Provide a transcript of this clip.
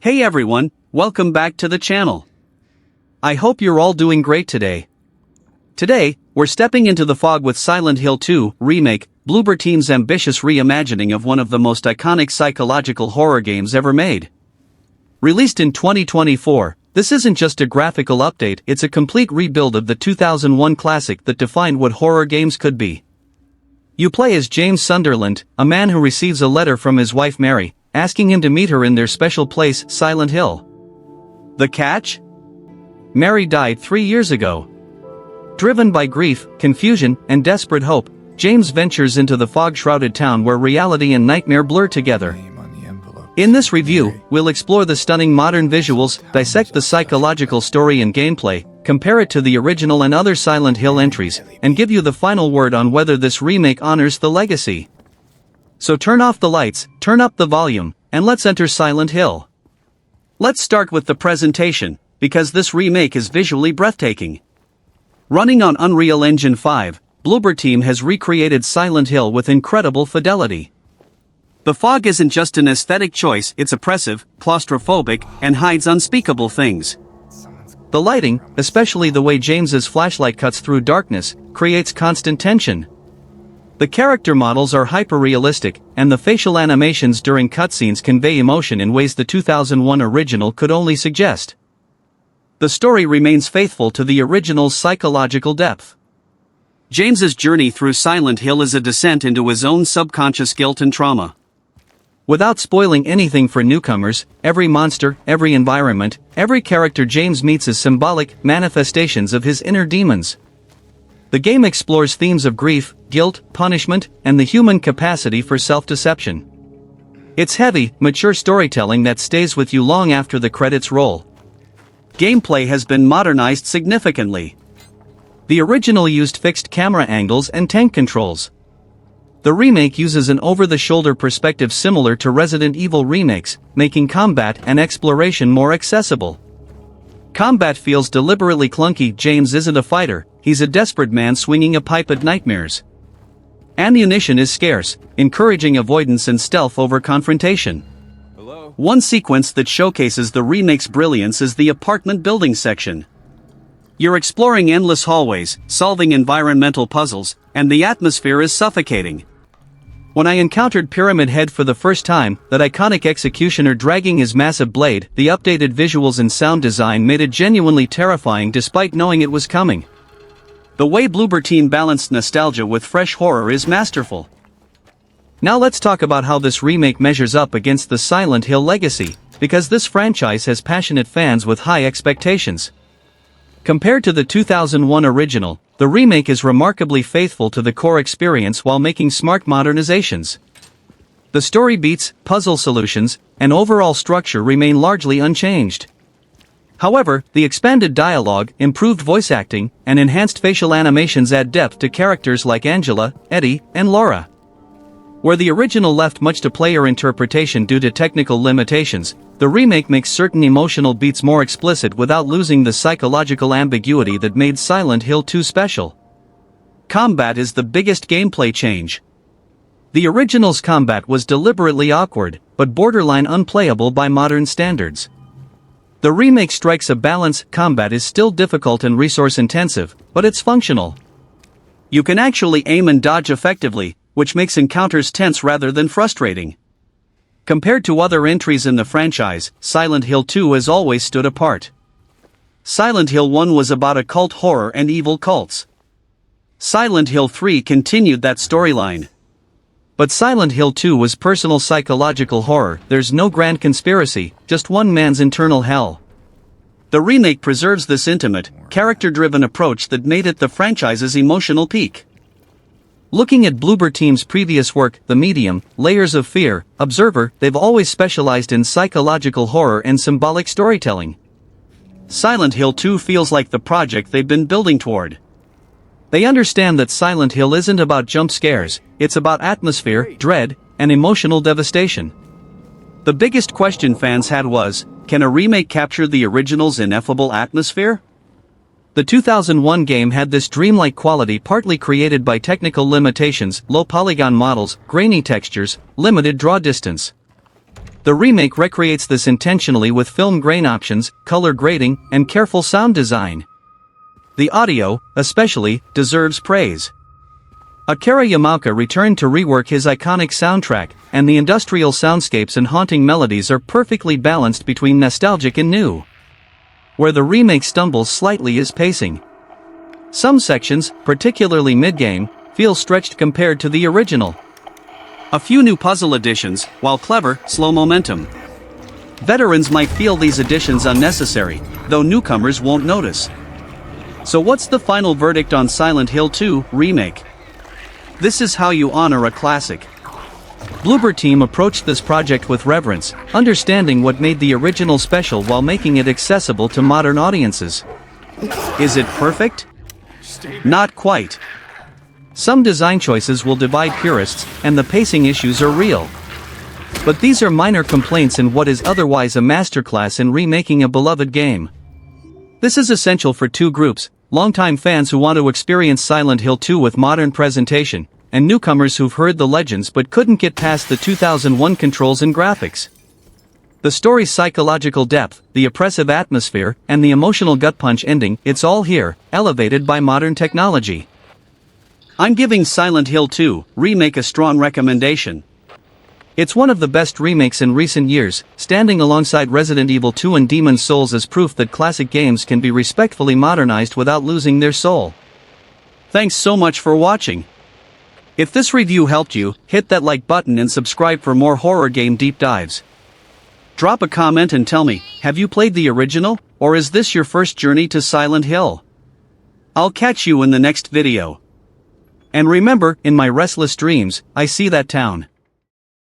Hey everyone, welcome back to the channel. I hope you're all doing great today. Today, we're stepping into the fog with Silent Hill 2 Remake, Bloober Team's ambitious reimagining of one of the most iconic psychological horror games ever made. Released in 2024, this isn't just a graphical update, it's a complete rebuild of the 2001 classic that defined what horror games could be. You play as James Sunderland, a man who receives a letter from his wife Mary, asking him to meet her in their special place, Silent Hill. The catch? Mary died 3 years ago. Driven by grief, confusion, and desperate hope, James ventures into the fog-shrouded town where reality and nightmare blur together. In this review, we'll explore the stunning modern visuals, dissect the psychological story and gameplay, compare it to the original and other Silent Hill entries, and give you the final word on whether this remake honors the legacy. So turn off the lights, turn up the volume, and let's enter Silent Hill. Let's start with the presentation, because this remake is visually breathtaking. Running on Unreal Engine 5, Bloober Team has recreated Silent Hill with incredible fidelity. The fog isn't just an aesthetic choice, it's oppressive, claustrophobic, and hides unspeakable things. The lighting, especially the way James's flashlight cuts through darkness, creates constant tension. The character models are hyper-realistic, and the facial animations during cutscenes convey emotion in ways the 2001 original could only suggest. The story remains faithful to the original's psychological depth. James's journey through Silent Hill is a descent into his own subconscious guilt and trauma. Without spoiling anything for newcomers, every monster, every environment, every character James meets is symbolic manifestations of his inner demons. The game explores themes of grief, guilt, punishment, and the human capacity for self-deception. It's heavy, mature storytelling that stays with you long after the credits roll. Gameplay has been modernized significantly. The original used fixed camera angles and tank controls. The remake uses an over-the-shoulder perspective similar to Resident Evil remakes, making combat and exploration more accessible. Combat feels deliberately clunky. James isn't a fighter, he's a desperate man swinging a pipe at nightmares. Ammunition is scarce, encouraging avoidance and stealth over confrontation. One sequence that showcases the remake's brilliance is the apartment building section. You're exploring endless hallways, solving environmental puzzles, and the atmosphere is suffocating. When I encountered Pyramid Head for the first time, that iconic executioner dragging his massive blade, the updated visuals and sound design made it genuinely terrifying despite knowing it was coming. The way Bloober Team balanced nostalgia with fresh horror is masterful. Now let's talk about how this remake measures up against the Silent Hill legacy, because this franchise has passionate fans with high expectations. Compared to the 2001 original, the remake is remarkably faithful to the core experience while making smart modernizations. The story beats, puzzle solutions, and overall structure remain largely unchanged. However, the expanded dialogue, improved voice acting, and enhanced facial animations add depth to characters like Angela, Eddie, and Laura. Where the original left much to player interpretation due to technical limitations, the remake makes certain emotional beats more explicit without losing the psychological ambiguity that made Silent Hill 2 special. Combat is the biggest gameplay change. The original's combat was deliberately awkward, but borderline unplayable by modern standards. The remake strikes a balance. Combat is still difficult and resource-intensive, but it's functional. You can actually aim and dodge effectively, which makes encounters tense rather than frustrating. Compared to other entries in the franchise, Silent Hill 2 has always stood apart. Silent Hill 1 was about occult horror and evil cults. Silent Hill 3 continued that storyline. But Silent Hill 2 was personal psychological horror. There's no grand conspiracy, just one man's internal hell. The remake preserves this intimate, character-driven approach that made it the franchise's emotional peak. Looking at Bloober Team's previous work, The Medium, Layers of Fear, Observer, they've always specialized in psychological horror and symbolic storytelling. Silent Hill 2 feels like the project they've been building toward. They understand that Silent Hill isn't about jump scares, it's about atmosphere, dread, and emotional devastation. The biggest question fans had was, can a remake capture the original's ineffable atmosphere? The 2001 game had this dreamlike quality partly created by technical limitations, low polygon models, grainy textures, limited draw distance. The remake recreates this intentionally with film grain options, color grading, and careful sound design. The audio, especially, deserves praise. Akira Yamaoka returned to rework his iconic soundtrack, and the industrial soundscapes and haunting melodies are perfectly balanced between nostalgic and new. Where the remake stumbles slightly is pacing. Some sections, particularly mid-game, feel stretched compared to the original. A few new puzzle additions, while clever, slow momentum. Veterans might feel these additions unnecessary, though newcomers won't notice. So what's the final verdict on Silent Hill 2 Remake? This is how you honor a classic. Bloober Team approached this project with reverence, understanding what made the original special while making it accessible to modern audiences. Is it perfect? Not quite. Some design choices will divide purists, and the pacing issues are real. But these are minor complaints in what is otherwise a masterclass in remaking a beloved game. This is essential for two groups: longtime fans who want to experience Silent Hill 2 with modern presentation, and newcomers who've heard the legends but couldn't get past the 2001 controls and graphics. The story's psychological depth, the oppressive atmosphere, and the emotional gut-punch ending, it's all here, elevated by modern technology. I'm giving Silent Hill 2 Remake a strong recommendation. It's one of the best remakes in recent years, standing alongside Resident Evil 2 and Demon's Souls as proof that classic games can be respectfully modernized without losing their soul. Thanks so much for watching. If this review helped you, hit that like button and subscribe for more horror game deep dives. Drop a comment and tell me, have you played the original, or is this your first journey to Silent Hill? I'll catch you in the next video. And remember, in my restless dreams, I see that town.